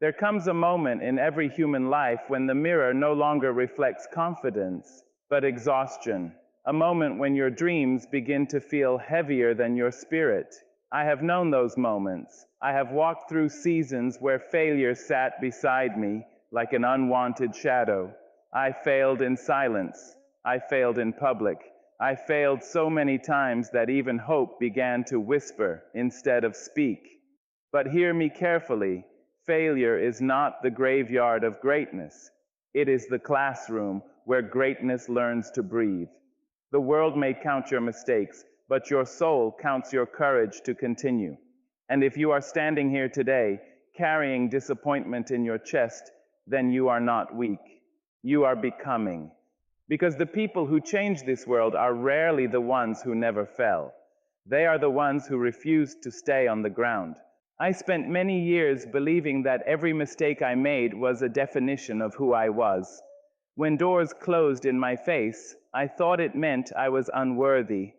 There comes a moment in every human life when the mirror no longer reflects confidence, but exhaustion. A moment when your dreams begin to feel heavier than your spirit. I have known those moments. I have walked through seasons where failure sat beside me like an unwanted shadow. I failed in silence. I failed in public. I failed so many times that even hope began to whisper instead of speak. But hear me carefully. Failure is not the graveyard of greatness. It is the classroom where greatness learns to breathe. The world may count your mistakes, but your soul counts your courage to continue. And if you are standing here today carrying disappointment in your chest, then you are not weak. You are becoming. Because the people who change this world are rarely the ones who never fell. They are the ones who refused to stay on the ground. I spent many years believing that every mistake I made was a definition of who I was. When doors closed in my face, I thought it meant I was unworthy.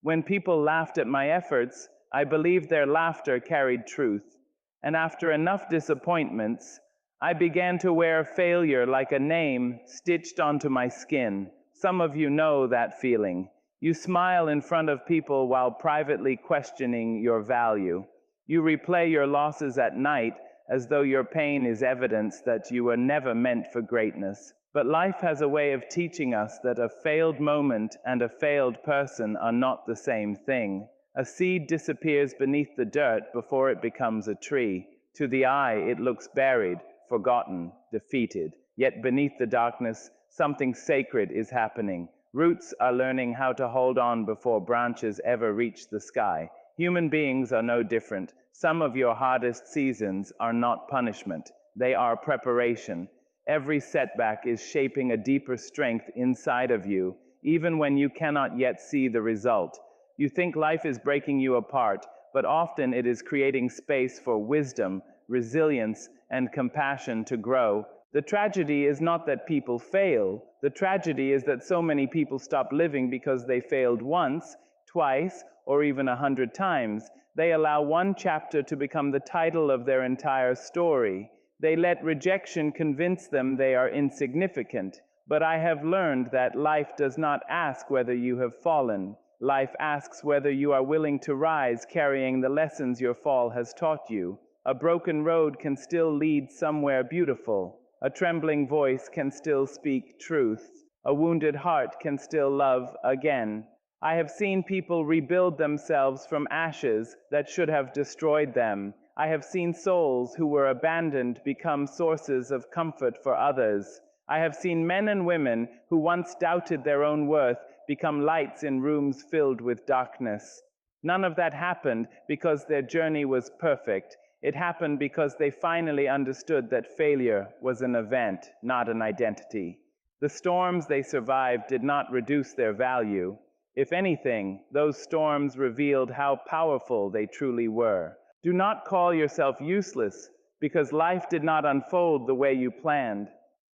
When people laughed at my efforts, I believed their laughter carried truth. And after enough disappointments, I began to wear failure like a name stitched onto my skin. Some of you know that feeling. You smile in front of people while privately questioning your value. You replay your losses at night as though your pain is evidence that you were never meant for greatness. But life has a way of teaching us that a failed moment and a failed person are not the same thing. A seed disappears beneath the dirt before it becomes a tree. To the eye, it looks buried, forgotten, defeated. Yet beneath the darkness, something sacred is happening. Roots are learning how to hold on before branches ever reach the sky. Human beings are no different. Some of your hardest seasons are not punishment. They are preparation. Every setback is shaping a deeper strength inside of you, even when you cannot yet see the result. You think life is breaking you apart, but often it is creating space for wisdom, resilience, and compassion to grow. The tragedy is not that people fail. The tragedy is that so many people stop living because they failed once, twice, or even 100 times. They allow one chapter to become the title of their entire story. They let rejection convince them they are insignificant. But I have learned that life does not ask whether you have fallen. Life asks whether you are willing to rise carrying the lessons your fall has taught you. A broken road can still lead somewhere beautiful. A trembling voice can still speak truth. A wounded heart can still love again. I have seen people rebuild themselves from ashes that should have destroyed them. I have seen souls who were abandoned become sources of comfort for others. I have seen men and women who once doubted their own worth become lights in rooms filled with darkness. None of that happened because their journey was perfect. It happened because they finally understood that failure was an event, not an identity. The storms they survived did not reduce their value. If anything, those storms revealed how powerful they truly were. Do not call yourself useless because life did not unfold the way you planned.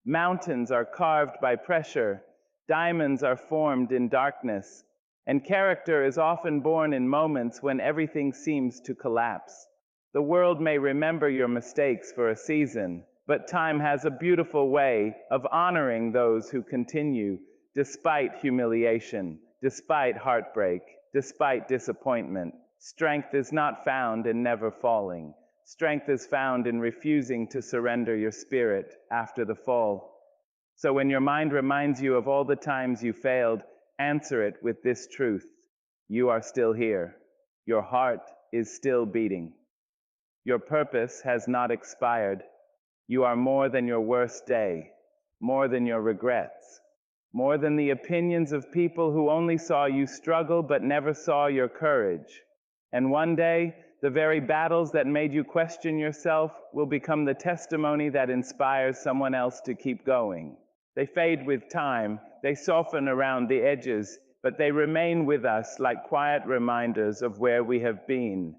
Mountains are carved by pressure, diamonds are formed in darkness, and character is often born in moments when everything seems to collapse. The world may remember your mistakes for a season, but time has a beautiful way of honoring those who continue despite humiliation, despite heartbreak, despite disappointment. Strength is not found in never falling. Strength is found in refusing to surrender your spirit after the fall. So when your mind reminds you of all the times you failed, answer it with this truth. You are still here. Your heart is still beating. Your purpose has not expired. You are more than your worst day, more than your regrets, more than the opinions of people who only saw you struggle but never saw your courage. And one day, the very battles that made you question yourself will become the testimony that inspires someone else to keep going. They fade with time, they soften around the edges, but they remain with us like quiet reminders of where we have been.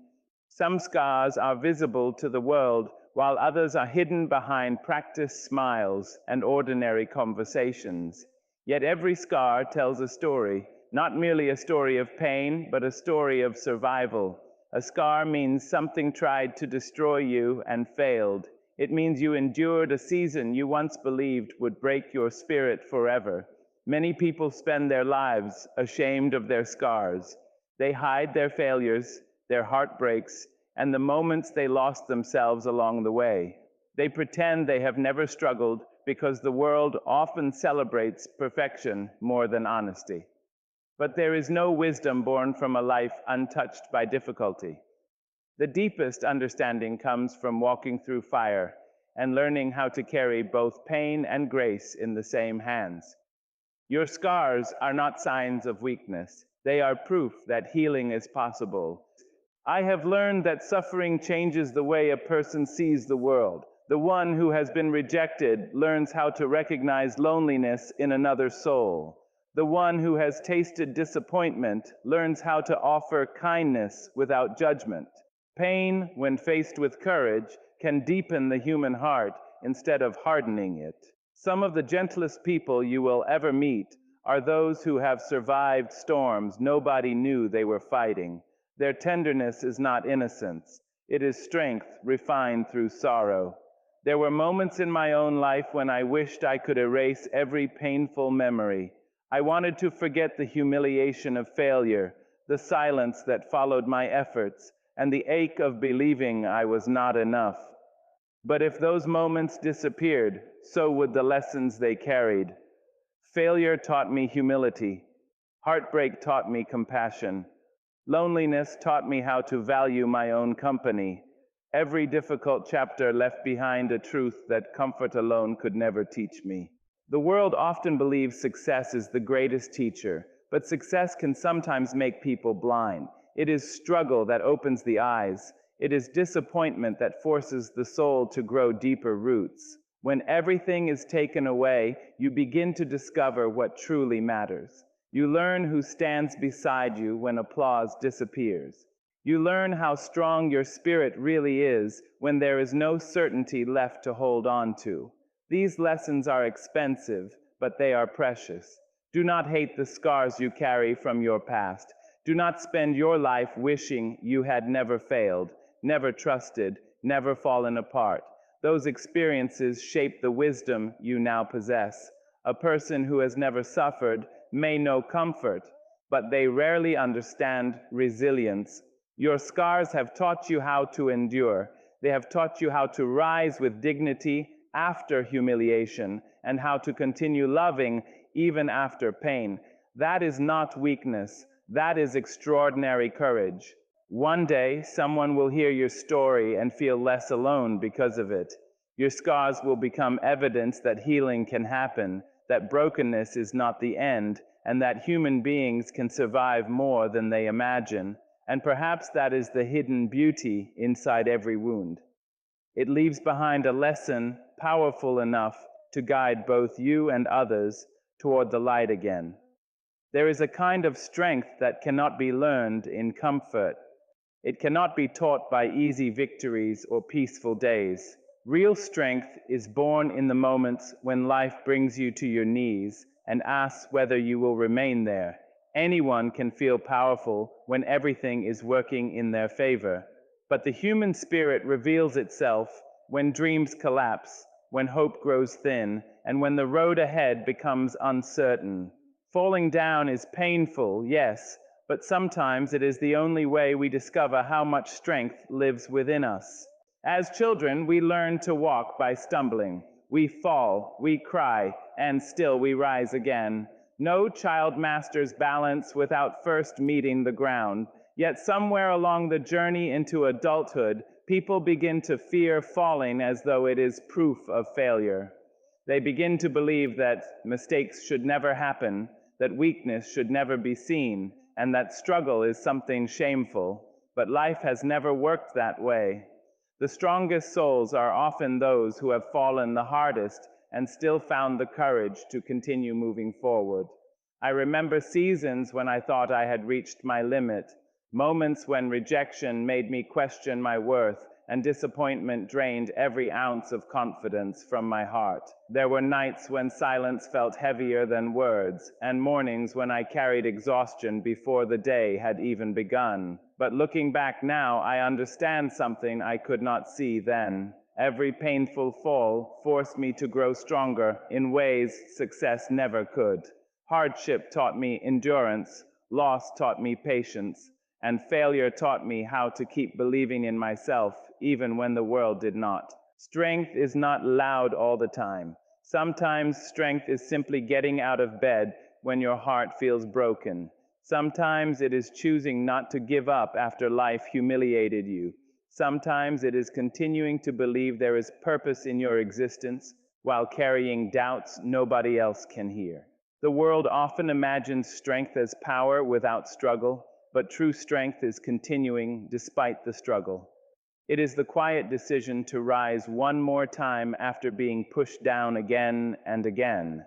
Some scars are visible to the world, while others are hidden behind practiced smiles and ordinary conversations. Yet every scar tells a story, not merely a story of pain, but a story of survival. A scar means something tried to destroy you and failed. It means you endured a season you once believed would break your spirit forever. Many people spend their lives ashamed of their scars. They hide their failures, their heartbreaks, and the moments they lost themselves along the way. They pretend they have never struggled because the world often celebrates perfection more than honesty. But there is no wisdom born from a life untouched by difficulty. The deepest understanding comes from walking through fire and learning how to carry both pain and grace in the same hands. Your scars are not signs of weakness. They are proof that healing is possible. I have learned that suffering changes the way a person sees the world. The one who has been rejected learns how to recognize loneliness in another soul. The one who has tasted disappointment learns how to offer kindness without judgment. Pain, when faced with courage, can deepen the human heart instead of hardening it. Some of the gentlest people you will ever meet are those who have survived storms nobody knew they were fighting. Their tenderness is not innocence. It is strength refined through sorrow. There were moments in my own life when I wished I could erase every painful memory. I wanted to forget the humiliation of failure, the silence that followed my efforts, and the ache of believing I was not enough. But if those moments disappeared, so would the lessons they carried. Failure taught me humility. Heartbreak taught me compassion. Loneliness taught me how to value my own company. Every difficult chapter left behind a truth that comfort alone could never teach me. The world often believes success is the greatest teacher, but success can sometimes make people blind. It is struggle that opens the eyes. It is disappointment that forces the soul to grow deeper roots. When everything is taken away, you begin to discover what truly matters. You learn who stands beside you when applause disappears. You learn how strong your spirit really is when there is no certainty left to hold on to. These lessons are expensive, but they are precious. Do not hate the scars you carry from your past. Do not spend your life wishing you had never failed, never trusted, never fallen apart. Those experiences shape the wisdom you now possess. A person who has never suffered may know comfort, but they rarely understand resilience. Your scars have taught you how to endure. They have taught you how to rise with dignity after humiliation and how to continue loving even after pain. That is not weakness. That is extraordinary courage. One day, someone will hear your story and feel less alone because of it. Your scars will become evidence that healing can happen, that brokenness is not the end, and that human beings can survive more than they imagine. And perhaps that is the hidden beauty inside every wound. It leaves behind a lesson powerful enough to guide both you and others toward the light again. There is a kind of strength that cannot be learned in comfort. It cannot be taught by easy victories or peaceful days. Real strength is born in the moments when life brings you to your knees and asks whether you will remain there. Anyone can feel powerful when everything is working in their favor. But the human spirit reveals itself when dreams collapse, when hope grows thin, and when the road ahead becomes uncertain. Falling down is painful, yes, but sometimes it is the only way we discover how much strength lives within us. As children, we learn to walk by stumbling. We fall, we cry, and still we rise again. No child masters balance without first meeting the ground. Yet somewhere along the journey into adulthood, people begin to fear falling as though it is proof of failure. They begin to believe that mistakes should never happen, that weakness should never be seen, and that struggle is something shameful. But life has never worked that way. The strongest souls are often those who have fallen the hardest and still found the courage to continue moving forward. I remember seasons when I thought I had reached my limit, moments when rejection made me question my worth and disappointment drained every ounce of confidence from my heart. There were nights when silence felt heavier than words, and mornings when I carried exhaustion before the day had even begun. But looking back now, I understand something I could not see then. Every painful fall forced me to grow stronger in ways success never could. Hardship taught me endurance, loss taught me patience, and failure taught me how to keep believing in myself even when the world did not. Strength is not loud all the time. Sometimes strength is simply getting out of bed when your heart feels broken. Sometimes it is choosing not to give up after life humiliated you. Sometimes it is continuing to believe there is purpose in your existence while carrying doubts nobody else can hear. The world often imagines strength as power without struggle, but true strength is continuing despite the struggle. It is the quiet decision to rise one more time after being pushed down again and again.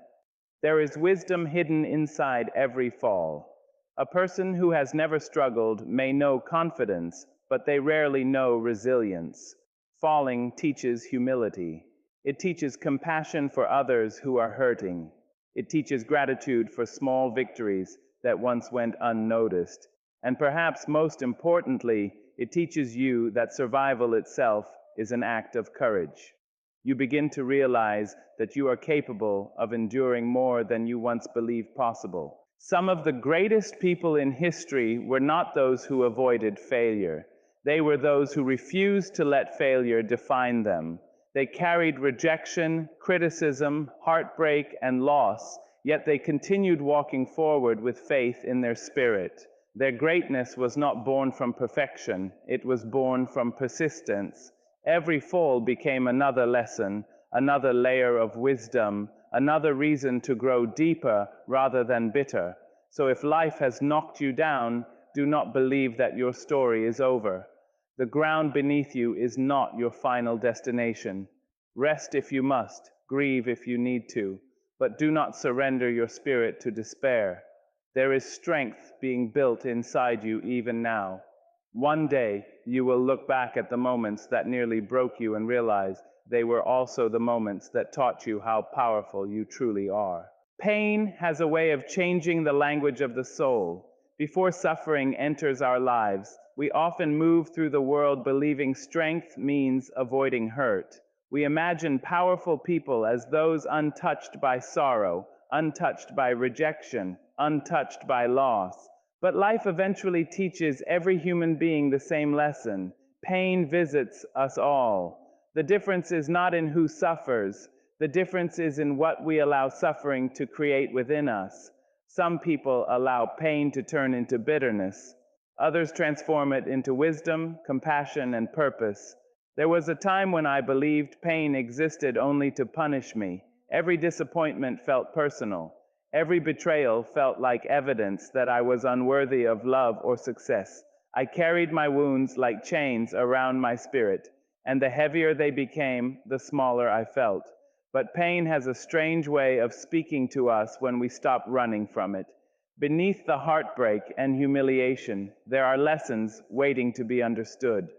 There is wisdom hidden inside every fall. A person who has never struggled may know confidence, but they rarely know resilience. Falling teaches humility. It teaches compassion for others who are hurting. It teaches gratitude for small victories that once went unnoticed. And perhaps most importantly, it teaches you that survival itself is an act of courage. You begin to realize that you are capable of enduring more than you once believed possible. Some of the greatest people in history were not those who avoided failure. They were those who refused to let failure define them. They carried rejection, criticism, heartbreak, and loss, yet they continued walking forward with faith in their spirit. Their greatness was not born from perfection, it was born from persistence. Every fall became another lesson, another layer of wisdom, another reason to grow deeper rather than bitter. So if life has knocked you down, do not believe that your story is over. The ground beneath you is not your final destination. Rest if you must, grieve if you need to, but do not surrender your spirit to despair. There is strength being built inside you even now. One day, you will look back at the moments that nearly broke you and realize they were also the moments that taught you how powerful you truly are. Pain has a way of changing the language of the soul. Before suffering enters our lives, we often move through the world believing strength means avoiding hurt. We imagine powerful people as those untouched by sorrow, untouched by rejection, untouched by loss. But life eventually teaches every human being the same lesson. Pain visits us all. The difference is not in who suffers. The difference is in what we allow suffering to create within us. Some people allow pain to turn into bitterness. Others transform it into wisdom, compassion, and purpose. There was a time when I believed pain existed only to punish me. Every disappointment felt personal. Every betrayal felt like evidence that I was unworthy of love or success. I carried my wounds like chains around my spirit, and the heavier they became, the smaller I felt. But pain has a strange way of speaking to us when we stop running from it. Beneath the heartbreak and humiliation, there are lessons waiting to be understood.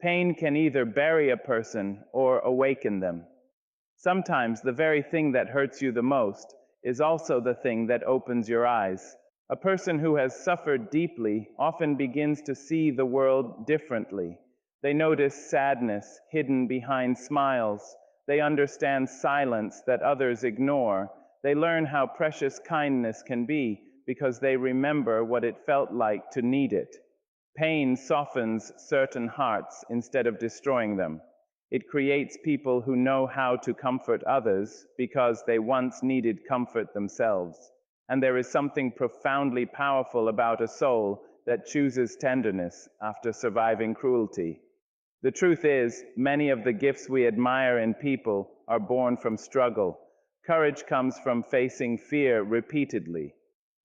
Pain can either bury a person or awaken them. Sometimes the very thing that hurts you the most is also the thing that opens your eyes. A person who has suffered deeply often begins to see the world differently. They notice sadness hidden behind smiles. They understand silence that others ignore. They learn how precious kindness can be because they remember what it felt like to need it. Pain softens certain hearts instead of destroying them. It creates people who know how to comfort others because they once needed comfort themselves. And there is something profoundly powerful about a soul that chooses tenderness after surviving cruelty. The truth is, many of the gifts we admire in people are born from struggle. Courage comes from facing fear repeatedly.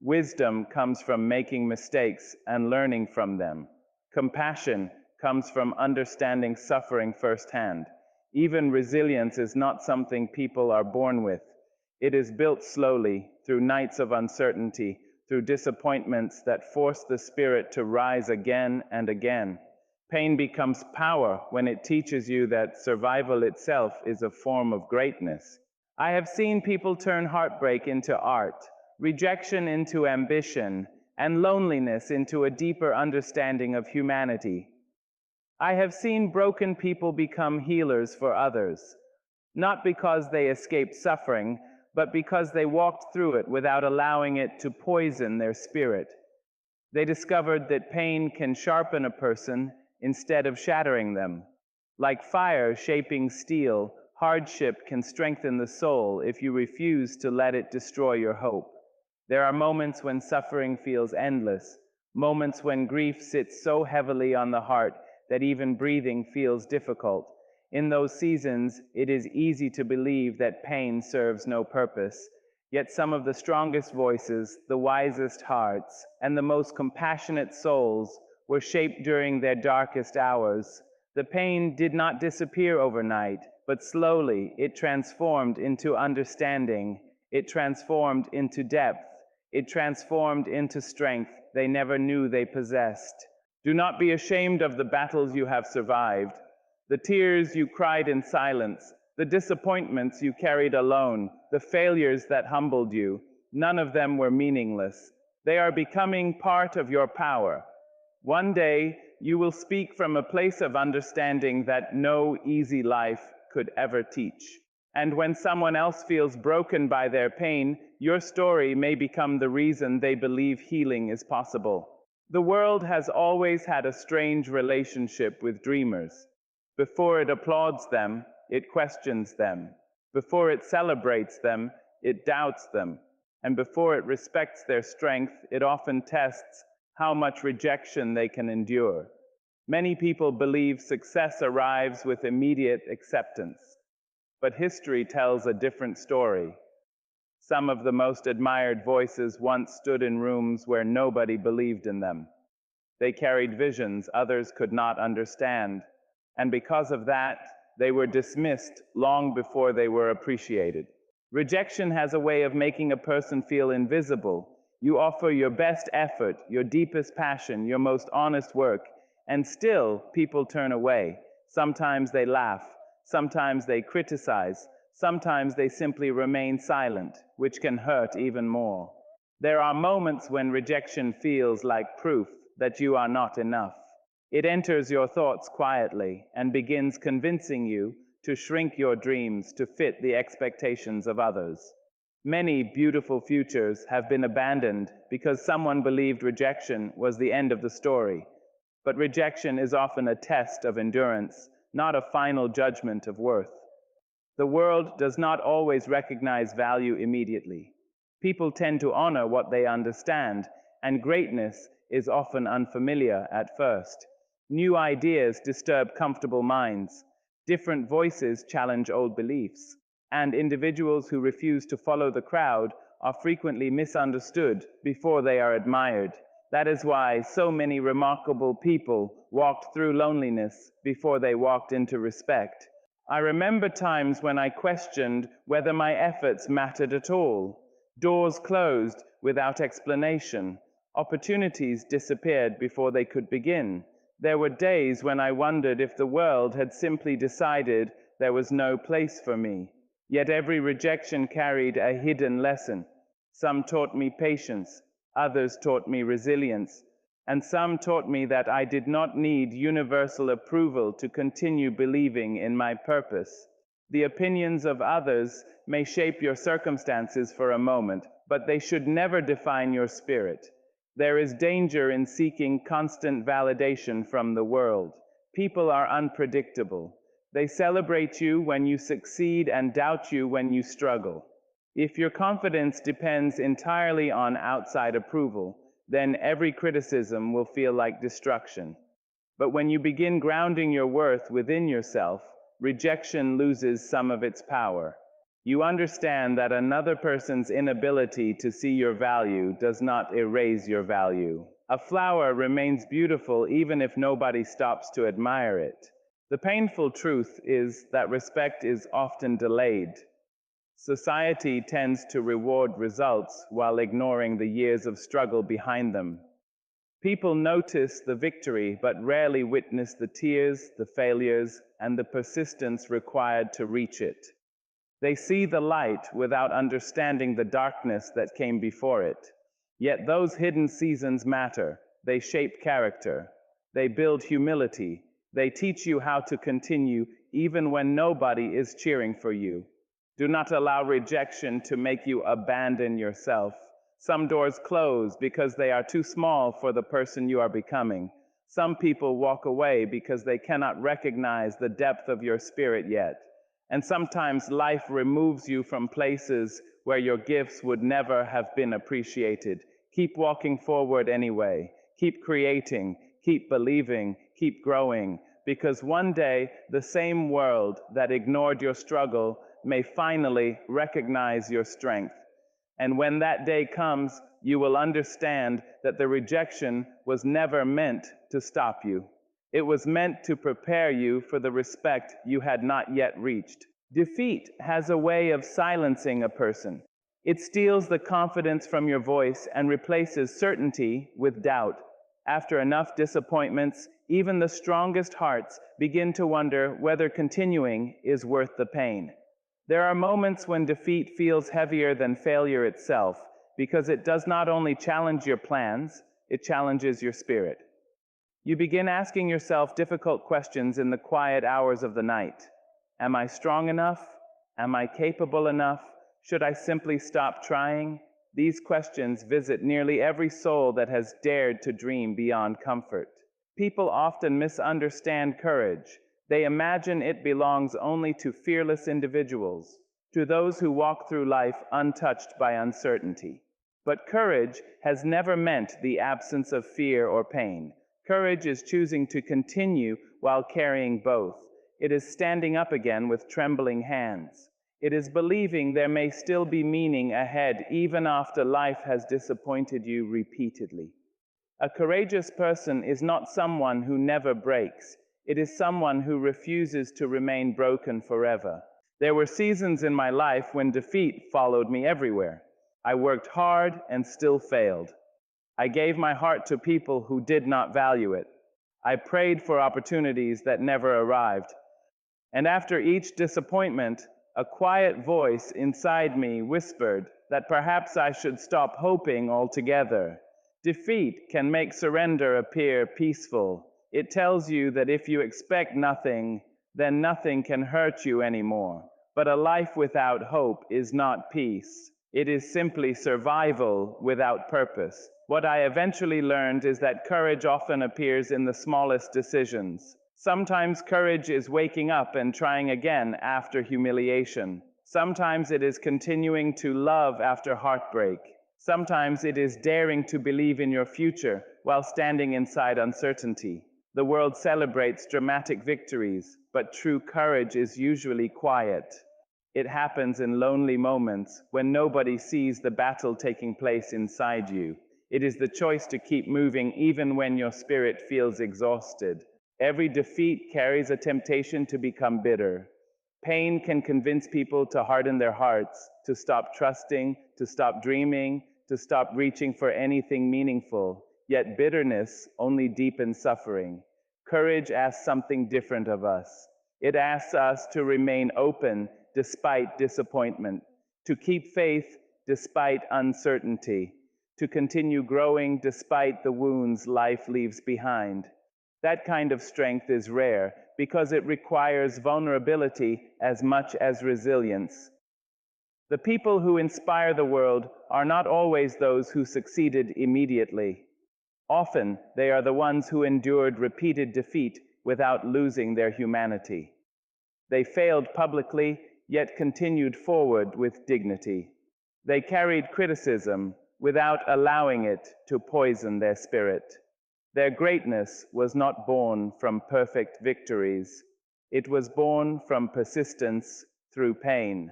Wisdom comes from making mistakes and learning from them. Compassion comes from understanding suffering firsthand. Even resilience is not something people are born with. It is built slowly, through nights of uncertainty, through disappointments that force the spirit to rise again and again. Pain becomes power when it teaches you that survival itself is a form of greatness. I have seen people turn heartbreak into art, rejection into ambition, and loneliness into a deeper understanding of humanity. I have seen broken people become healers for others, not because they escaped suffering, but because they walked through it without allowing it to poison their spirit. They discovered that pain can sharpen a person instead of shattering them. Like fire shaping steel, hardship can strengthen the soul if you refuse to let it destroy your hope. There are moments when suffering feels endless, moments when grief sits so heavily on the heart that even breathing feels difficult. In those seasons, it is easy to believe that pain serves no purpose. Yet some of the strongest voices, the wisest hearts, and the most compassionate souls were shaped during their darkest hours. The pain did not disappear overnight, but slowly it transformed into understanding. It transformed into depth. It transformed into strength they never knew they possessed. Do not be ashamed of the battles you have survived, the tears you cried in silence, the disappointments you carried alone, the failures that humbled you. None of them were meaningless. They are becoming part of your power. One day, you will speak from a place of understanding that no easy life could ever teach. And when someone else feels broken by their pain, your story may become the reason they believe healing is possible. The world has always had a strange relationship with dreamers. Before it applauds them, it questions them. Before it celebrates them, it doubts them. And before it respects their strength, it often tests how much rejection they can endure. Many people believe success arrives with immediate acceptance. But history tells a different story. Some of the most admired voices once stood in rooms where nobody believed in them. They carried visions others could not understand, and because of that, they were dismissed long before they were appreciated. Rejection has a way of making a person feel invisible. You offer your best effort, your deepest passion, your most honest work, and still people turn away. Sometimes they laugh, sometimes they criticize, sometimes they simply remain silent, which can hurt even more. There are moments when rejection feels like proof that you are not enough. It enters your thoughts quietly and begins convincing you to shrink your dreams to fit the expectations of others. Many beautiful futures have been abandoned because someone believed rejection was the end of the story. But rejection is often a test of endurance, not a final judgment of worth. The world does not always recognize value immediately. People tend to honor what they understand, and greatness is often unfamiliar at first. New ideas disturb comfortable minds. Different voices challenge old beliefs. And individuals who refuse to follow the crowd are frequently misunderstood before they are admired. That is why so many remarkable people walked through loneliness before they walked into respect. I remember times when I questioned whether my efforts mattered at all. Doors closed without explanation. Opportunities disappeared before they could begin. There were days when I wondered if the world had simply decided there was no place for me. Yet every rejection carried a hidden lesson. Some taught me patience, others taught me resilience, and some taught me that I did not need universal approval to continue believing in my purpose. The opinions of others may shape your circumstances for a moment, but they should never define your spirit. There is danger in seeking constant validation from the world. People are unpredictable. They celebrate you when you succeed and doubt you when you struggle. If your confidence depends entirely on outside approval, then every criticism will feel like destruction. But when you begin grounding your worth within yourself, rejection loses some of its power. You understand that another person's inability to see your value does not erase your value. A flower remains beautiful even if nobody stops to admire it. The painful truth is that respect is often delayed. Society tends to reward results while ignoring the years of struggle behind them. People notice the victory but rarely witness the tears, the failures, and the persistence required to reach it. They see the light without understanding the darkness that came before it. Yet those hidden seasons matter. They shape character. They build humility. They teach you how to continue even when nobody is cheering for you. Do not allow rejection to make you abandon yourself. Some doors close because they are too small for the person you are becoming. Some people walk away because they cannot recognize the depth of your spirit yet. And sometimes life removes you from places where your gifts would never have been appreciated. Keep walking forward anyway. Keep creating, keep believing, keep growing, because one day the same world that ignored your struggle may finally recognize your strength. And when that day comes, you will understand that the rejection was never meant to stop you. It was meant to prepare you for the respect you had not yet reached. Defeat has a way of silencing a person. It steals the confidence from your voice and replaces certainty with doubt. After enough disappointments, even the strongest hearts begin to wonder whether continuing is worth the pain. There are moments when defeat feels heavier than failure itself, because it does not only challenge your plans, it challenges your spirit. You begin asking yourself difficult questions in the quiet hours of the night. Am I strong enough? Am I capable enough? Should I simply stop trying? These questions visit nearly every soul that has dared to dream beyond comfort. People often misunderstand courage. They imagine it belongs only to fearless individuals, to those who walk through life untouched by uncertainty. But courage has never meant the absence of fear or pain. Courage is choosing to continue while carrying both. It is standing up again with trembling hands. It is believing there may still be meaning ahead even after life has disappointed you repeatedly. A courageous person is not someone who never breaks. It is someone who refuses to remain broken forever. There were seasons in my life when defeat followed me everywhere. I worked hard and still failed. I gave my heart to people who did not value it. I prayed for opportunities that never arrived. And after each disappointment, a quiet voice inside me whispered that perhaps I should stop hoping altogether. Defeat can make surrender appear peaceful. It tells you that if you expect nothing, then nothing can hurt you anymore. But a life without hope is not peace. It is simply survival without purpose. What I eventually learned is that courage often appears in the smallest decisions. Sometimes courage is waking up and trying again after humiliation. Sometimes it is continuing to love after heartbreak. Sometimes it is daring to believe in your future while standing inside uncertainty. The world celebrates dramatic victories, but true courage is usually quiet. It happens in lonely moments when nobody sees the battle taking place inside you. It is the choice to keep moving even when your spirit feels exhausted. Every defeat carries a temptation to become bitter. Pain can convince people to harden their hearts, to stop trusting, to stop dreaming, to stop reaching for anything meaningful. Yet bitterness only deepens suffering. Courage asks something different of us. It asks us to remain open despite disappointment, to keep faith despite uncertainty, to continue growing despite the wounds life leaves behind. That kind of strength is rare because it requires vulnerability as much as resilience. The people who inspire the world are not always those who succeeded immediately. Often, they are the ones who endured repeated defeat without losing their humanity. They failed publicly, yet continued forward with dignity. They carried criticism without allowing it to poison their spirit. Their greatness was not born from perfect victories. It was born from persistence through pain.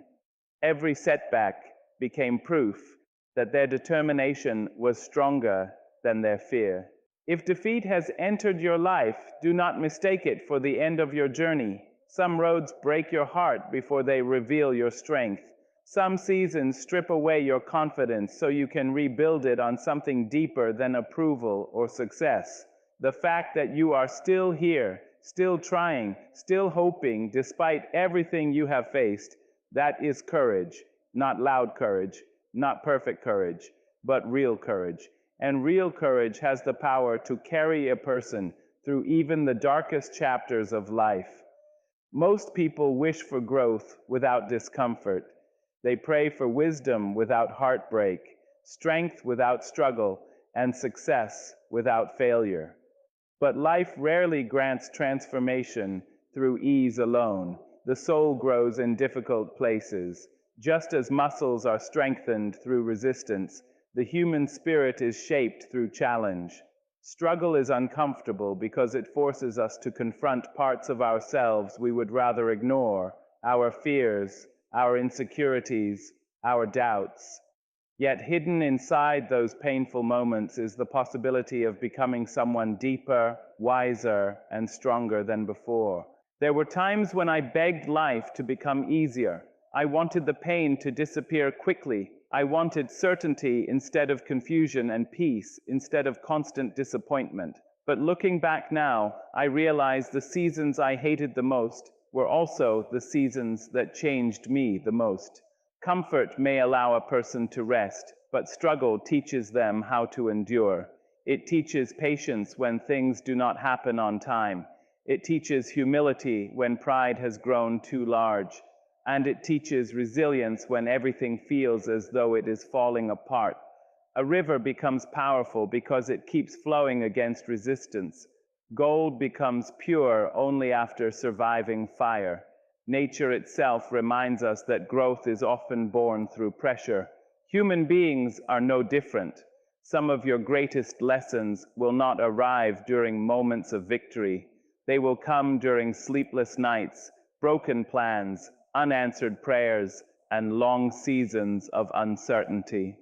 Every setback became proof that their determination was stronger than their fear. If defeat has entered your life, do not mistake it for the end of your journey. Some roads break your heart before they reveal your strength. Some seasons strip away your confidence so you can rebuild it on something deeper than approval or success. The fact that you are still here, still trying, still hoping, despite everything you have faced, that is courage. Not loud courage, not perfect courage, but real courage. And real courage has the power to carry a person through even the darkest chapters of life. Most people wish for growth without discomfort. They pray for wisdom without heartbreak, strength without struggle, and success without failure. But life rarely grants transformation through ease alone. The soul grows in difficult places. Just as muscles are strengthened through resistance, the human spirit is shaped through challenge. Struggle is uncomfortable because it forces us to confront parts of ourselves we would rather ignore, our fears, our insecurities, our doubts. Yet hidden inside those painful moments is the possibility of becoming someone deeper, wiser, and stronger than before. There were times when I begged life to become easier. I wanted the pain to disappear quickly. I wanted certainty instead of confusion and peace instead of constant disappointment. But looking back now, I realize the seasons I hated the most were also the seasons that changed me the most. Comfort may allow a person to rest, but struggle teaches them how to endure. It teaches patience when things do not happen on time. It teaches humility when pride has grown too large. And it teaches resilience when everything feels as though it is falling apart. A river becomes powerful because it keeps flowing against resistance. Gold becomes pure only after surviving fire. Nature itself reminds us that growth is often born through pressure. Human beings are no different. Some of your greatest lessons will not arrive during moments of victory. They will come during sleepless nights, broken plans, unanswered prayers, and long seasons of uncertainty.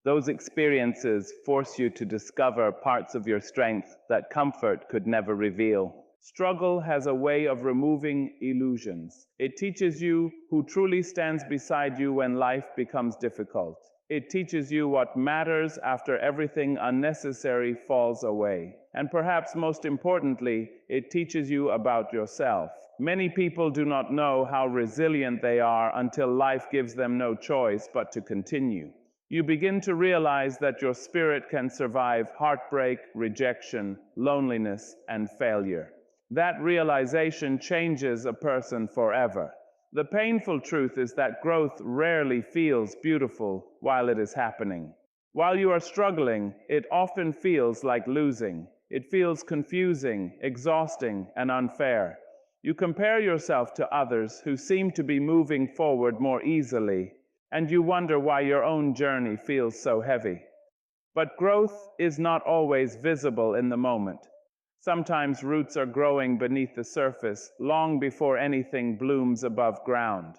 Those experiences force you to discover parts of your strength that comfort could never reveal. Struggle has a way of removing illusions. It teaches you who truly stands beside you when life becomes difficult. It teaches you what matters after everything unnecessary falls away. And perhaps most importantly, it teaches you about yourself. Many people do not know how resilient they are until life gives them no choice but to continue. You begin to realize that your spirit can survive heartbreak, rejection, loneliness, and failure. That realization changes a person forever. The painful truth is that growth rarely feels beautiful while it is happening. While you are struggling, it often feels like losing. It feels confusing, exhausting, and unfair. You compare yourself to others who seem to be moving forward more easily, and you wonder why your own journey feels so heavy. But growth is not always visible in the moment. Sometimes roots are growing beneath the surface long before anything blooms above ground.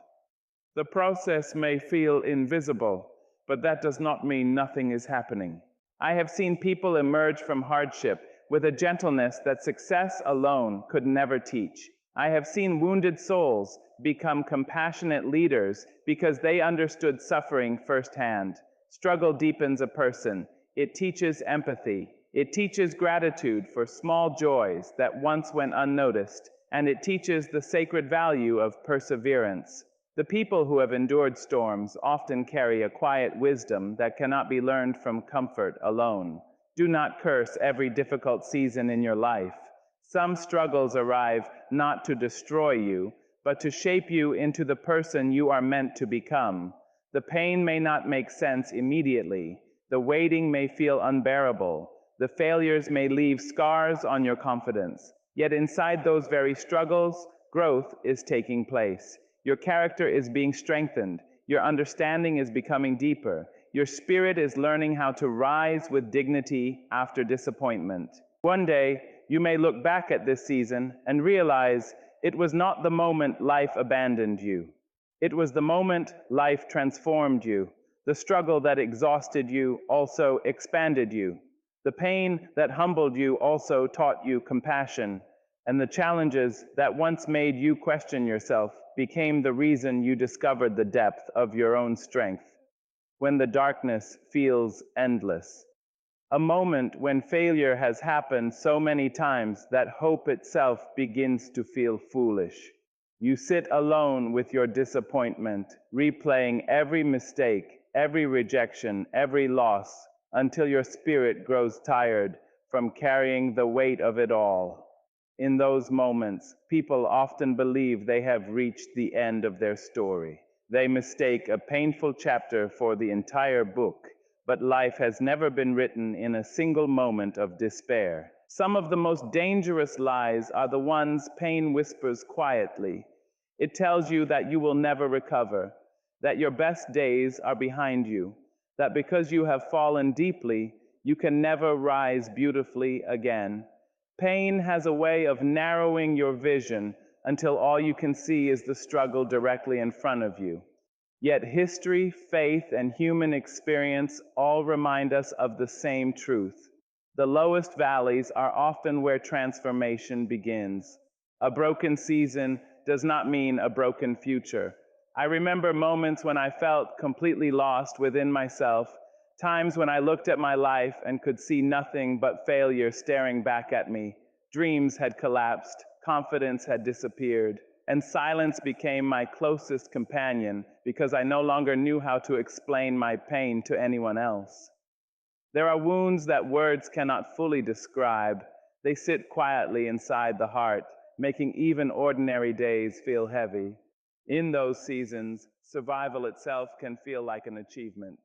The process may feel invisible, but that does not mean nothing is happening. I have seen people emerge from hardship with a gentleness that success alone could never teach. I have seen wounded souls become compassionate leaders because they understood suffering firsthand. Struggle deepens a person. It teaches empathy. It teaches gratitude for small joys that once went unnoticed, and it teaches the sacred value of perseverance. The people who have endured storms often carry a quiet wisdom that cannot be learned from comfort alone. Do not curse every difficult season in your life. Some struggles arrive not to destroy you, but to shape you into the person you are meant to become. The pain may not make sense immediately. The waiting may feel unbearable. The failures may leave scars on your confidence. Yet inside those very struggles, growth is taking place. Your character is being strengthened. Your understanding is becoming deeper. Your spirit is learning how to rise with dignity after disappointment. One day, you may look back at this season and realize it was not the moment life abandoned you. It was the moment life transformed you. The struggle that exhausted you also expanded you. The pain that humbled you also taught you compassion, and the challenges that once made you question yourself became the reason you discovered the depth of your own strength. When the darkness feels endless. A moment when failure has happened so many times that hope itself begins to feel foolish. You sit alone with your disappointment, replaying every mistake, every rejection, every loss, until your spirit grows tired, from carrying the weight of it all. In those moments, people often believe they have reached the end of their story. They mistake a painful chapter for the entire book, but life has never been written in a single moment of despair. Some of the most dangerous lies are the ones pain whispers quietly. It tells you that you will never recover, that your best days are behind you, that because you have fallen deeply, you can never rise beautifully again. Pain has a way of narrowing your vision until all you can see is the struggle directly in front of you. Yet history, faith, and human experience all remind us of the same truth. The lowest valleys are often where transformation begins. A broken season does not mean a broken future. I remember moments when I felt completely lost within myself, times when I looked at my life and could see nothing but failure staring back at me. Dreams had collapsed, confidence had disappeared, and silence became my closest companion because I no longer knew how to explain my pain to anyone else. There are wounds that words cannot fully describe. They sit quietly inside the heart, making even ordinary days feel heavy. In those seasons, survival itself can feel like an achievement.